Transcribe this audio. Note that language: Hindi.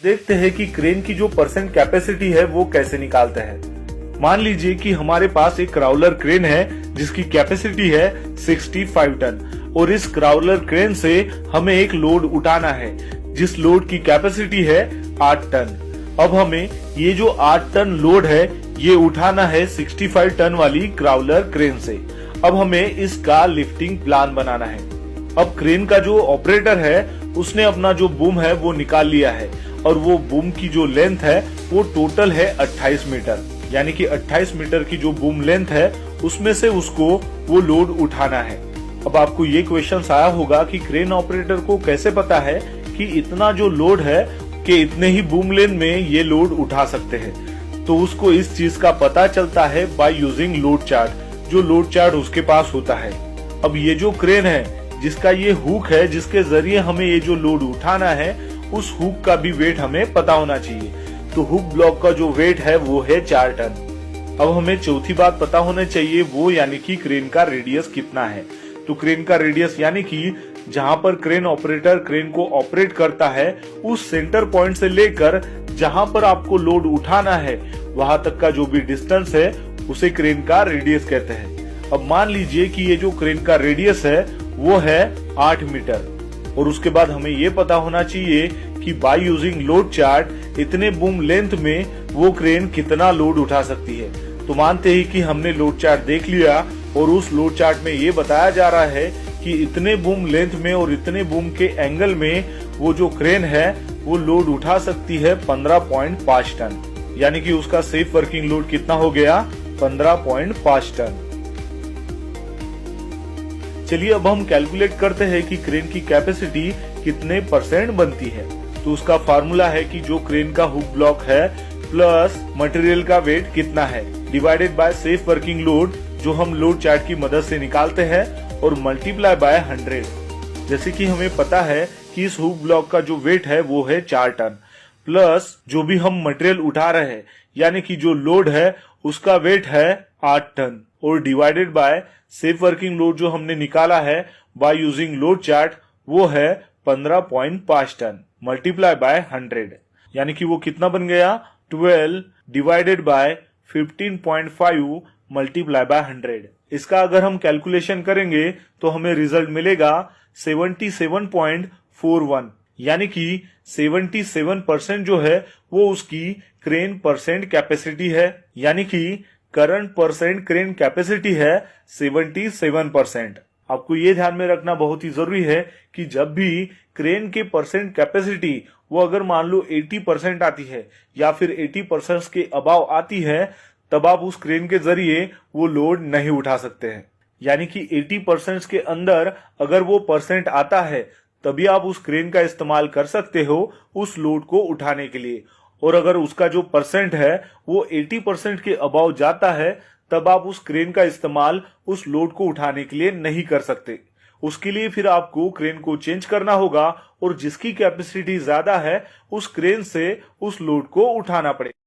देखते हैं कि क्रेन की जो परसेंट कैपेसिटी है वो कैसे निकालते हैं। मान लीजिए कि हमारे पास एक क्राउलर क्रेन है जिसकी कैपेसिटी है 65 टन और इस क्राउलर क्रेन से हमें एक लोड उठाना है जिस लोड की कैपेसिटी है 8 टन। अब हमें ये जो 8 टन लोड है ये उठाना है 65 टन वाली क्राउलर क्रेन से। अब हमें इसका लिफ्टिंग प्लान बनाना है। अब क्रेन का जो ऑपरेटर है उसने अपना जो बूम है वो निकाल लिया है और वो बूम की जो लेंथ है वो टोटल है 28 मीटर, यानी कि 28 मीटर की जो बूम लेंथ है उसमें से उसको वो लोड उठाना है। अब आपको ये क्वेश्चन आया होगा कि क्रेन ऑपरेटर को कैसे पता है कि इतना जो लोड है कि इतने ही बूम लेंथ में ये लोड उठा सकते हैं। तो उसको इस चीज का पता चलता है बाय यूजिंग लोड चार्ट, जो लोड चार्ट उसके पास होता है। अब ये जो क्रेन है जिसका ये हुक है जिसके जरिए हमें ये जो लोड उठाना है उस हुक का भी वेट हमें पता होना चाहिए। तो हुक ब्लॉक का जो वेट है वो है 4 टन। अब हमें चौथी बात पता होना चाहिए वो यानी कि क्रेन का रेडियस कितना है। तो क्रेन का रेडियस यानी कि जहां पर क्रेन ऑपरेटर क्रेन को ऑपरेट करता है उस सेंटर पॉइंट से लेकर जहां पर आपको लोड उठाना है वहां तक का जो भी डिस्टेंस है उसे क्रेन का रेडियस कहते हैं। अब मान लीजिए कि ये जो क्रेन का रेडियस है वो है 8 मीटर और उसके बाद हमें ये पता होना चाहिए कि बाय यूजिंग लोड चार्ट इतने बूम लेंथ में वो क्रेन कितना लोड उठा सकती है। तो मानते ही कि हमने लोड चार्ट देख लिया और उस लोड चार्ट में ये बताया जा रहा है कि इतने बूम लेंथ में और इतने बूम के एंगल में वो जो क्रेन है वो लोड उठा सकती है 15.5 टन, यानी कि उसका सेफ वर्किंग लोड कितना हो गया 15.5 टन। चलिए अब हम कैलकुलेट करते हैं कि क्रेन की कैपेसिटी कितने परसेंट बनती है। तो उसका फार्मूला है कि जो क्रेन का हुक ब्लॉक है प्लस मटेरियल का वेट कितना है divided by safe working load जो हम लोड चार्ट की मदद से निकालते हैं और मल्टीप्लाई बाय 100। जैसे कि हमें पता है कि इस हुक ब्लॉक का जो वेट है वो है 4 टन प्लस जो भी हम मटेरियल उठा रहे हैं यानी कि जो लोड है उसका वेट है 8 टन और divided by safe working load जो हमने निकाला है बाय यूजिंग लोड चार्ट वो है 15.5 टन मल्टीप्लाई बाय 100, यानी कि वो कितना बन गया 12 डिवाइडेड बाय 15.5 मल्टीप्लाई बाय 100। इसका अगर हम कैलकुलेशन करेंगे तो हमें रिजल्ट मिलेगा 77.41, यानी कि 77% जो है वो उसकी क्रेन परसेंट कैपेसिटी है, यानी कि करंट परसेंट क्रेन कैपेसिटी है 77%। आपको ये ध्यान में रखना बहुत ही जरूरी है कि जब भी क्रेन के परसेंट कैपेसिटी वो अगर मान लो 80% आती है या फिर 80% के अबाव आती है तब आप उस क्रेन के जरिए वो लोड नहीं उठा सकते हैं। यानी कि 80% के अंदर अगर वो परसेंट आता है तभी आप उस क्रेन का इस्तेमाल कर सकते हो उस लोड को उठाने के लिए, और अगर उसका जो परसेंट है वो 80% के अबाव जाता है तब आप उस क्रेन का इस्तेमाल उस लोड को उठाने के लिए नहीं कर सकते। उसके लिए फिर आपको क्रेन को चेंज करना होगा और जिसकी कैपेसिटी ज्यादा है उस क्रेन से उस लोड को उठाना पड़ेगा।